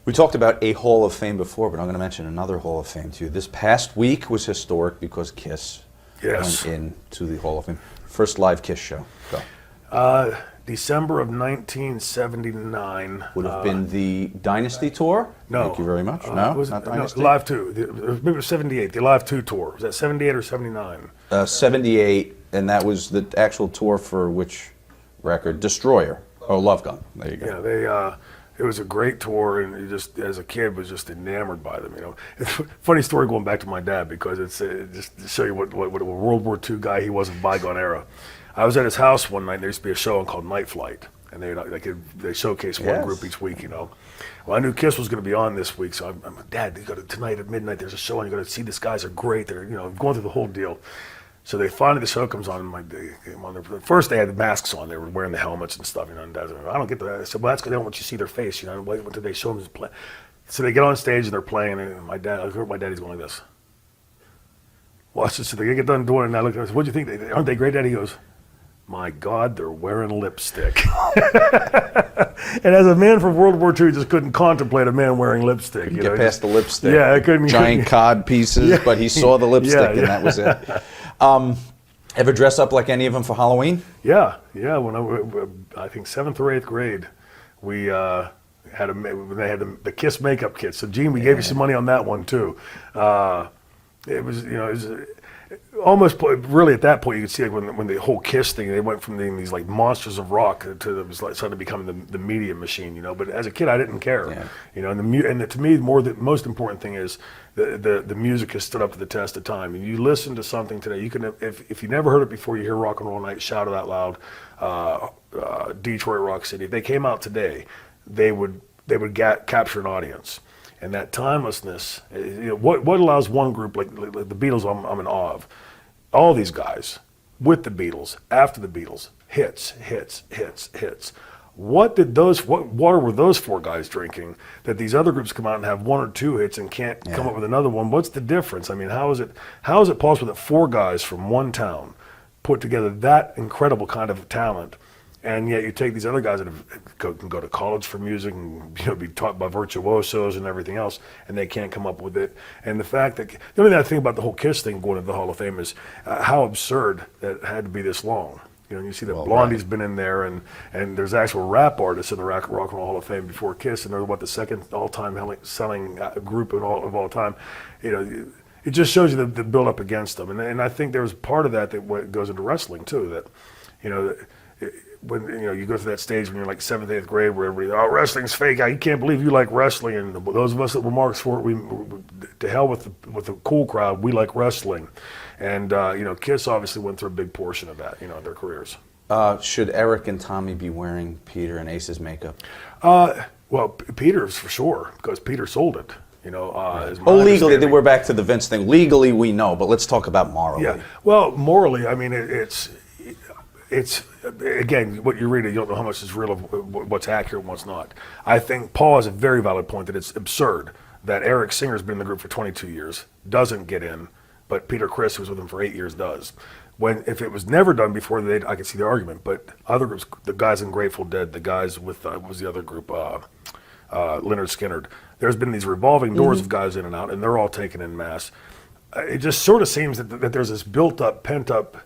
We talked about a Hall of Fame before, but I'm going to mention another Hall of Fame to you. This past week was historic because Kiss went into the Hall of Fame. First live Kiss show. Go. December of 1979. Would have been the Dynasty Tour? No. Thank you very much. No, not Dynasty? No, Live 2. Maybe it was 78, the Live 2 tour. Was that 78 or 79? 78, and that was the actual tour for which record? Destroyer. Oh, Love Gun. There you go. Yeah, it was a great tour, and you just, as a kid, was just enamored by them. You know, it's a funny story going back to my dad because it's just to show you what a World War II guy he was in bygone era. I was at his house one night, and there used to be a show called Night Flight, and they showcased one group each week, you know. Well, I knew Kiss was going to be on this week, so I'm like, Dad, you got to, tonight at midnight, there's a show, and you got to see these guys are great. They're, you know, going through the whole deal. So finally the show comes on, and first they had the masks on, they were wearing the helmets and stuff, you know, and Dad's like, I don't get that. I said, well, that's because they don't want you to see their face, you know, wait until they show them play. So they get on stage and they're playing, and I heard my daddy's going like this. Watch this, so they get done doing it, and I look at him, I said, what do you think? Aren't they great, Dad? He goes, my God, they're wearing lipstick. And as a man from World War II, just couldn't contemplate a man wearing lipstick. You get past the lipstick. Yeah, I couldn't. Giant cod pieces, but he saw the lipstick, and that was it. Ever dress up like any of them for Halloween? Yeah. When I think 7th or 8th grade, we they had the Kiss makeup kit. So Gene, we gave you some money on that one too. It was almost really at that point you could see like when the whole Kiss thing, they went from these like monsters of rock to it was like starting to become the media machine, you know. But as a kid, I didn't care, you know. And to me, the most important thing is the music has stood up to the test of time. And you listen to something today, you can if you never heard it before, you hear Rock and Roll Night, shout it out loud. Detroit Rock City. If they came out today, they would capture an audience. And that timelessness, you know, what allows one group like the Beatles, I'm in awe of. All these guys with the Beatles, after the Beatles, hits. What water were those four guys drinking that these other groups come out and have one or two hits and can't come up with another one? What's the difference? I mean, how is it possible that four guys from one town put together that incredible kind of talent? And yet you take these other guys that can go to college for music and, you know, be taught by virtuosos and everything else, and they can't come up with it. And the fact that the only thing I think about the whole Kiss thing going to the Hall of Fame is how absurd that it had to be this long. You know, you see that Blondie's been in there, and there's actual rap artists in the Rock and Roll Hall of Fame before Kiss, and they're the second all-time selling group of all time. You know, it just shows you the build up against them, and I think there's part of that goes into wrestling too. That, you know. When you go through that stage when you're like 7th, 8th grade, where everybody, wrestling's fake. I can't believe you like wrestling. And those of us that were marks for it, to hell with the cool crowd. We like wrestling, and Kiss obviously went through a big portion of that, you know, in their careers. Should Eric and Tommy be wearing Peter and Ace's makeup? Well, Peter's for sure, because Peter sold it. You know, legally, we're back to the Vince thing. Legally, we know, but let's talk about morally. Yeah, well, morally, I mean, it's again, what you read, you don't know how much is real of what's accurate and what's not. I think Paul has a very valid point that it's absurd that Eric Singer's been in the group for 22 years, doesn't get in, but Peter Criss, who's with him for 8 years, does. If it was never done before, I could see the argument. But other groups, the guys in Grateful Dead, the guys with what was the other group, Leonard Skinner. There's been these revolving doors of guys in and out, and they're all taken in mass. It just sort of seems that there's this built-up, pent-up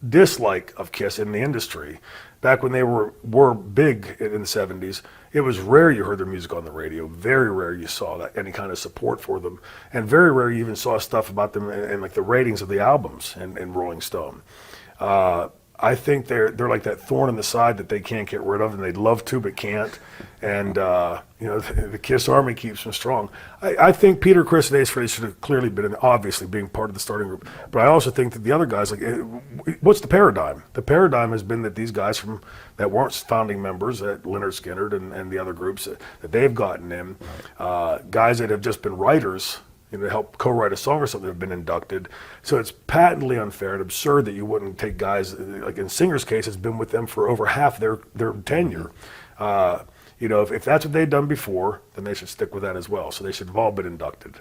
dislike of Kiss in the industry. Back when they were big in the 70s, it was rare you heard their music on the radio. Very rare you saw any kind of support for them, and very rare you even saw stuff about them in like the ratings of the albums in Rolling Stone. I think they're like that thorn in the side that they can't get rid of, and they'd love to but can't. And the Kiss Army keeps them strong. I think Peter, Criss, and Ace Frehley should have clearly been obviously being part of the starting group. But I also think that the other guys, what's the paradigm? The paradigm has been that these guys that weren't founding members, Leonard Skinner and the other groups, that they've gotten in, guys that have just been writers, to help co-write a song or something, have been inducted. So it's patently unfair and absurd that you wouldn't take guys, like in Singer's case, has been with them for over half their tenure. If that's what they'd done before, then they should stick with that as well. So they should have all been inducted.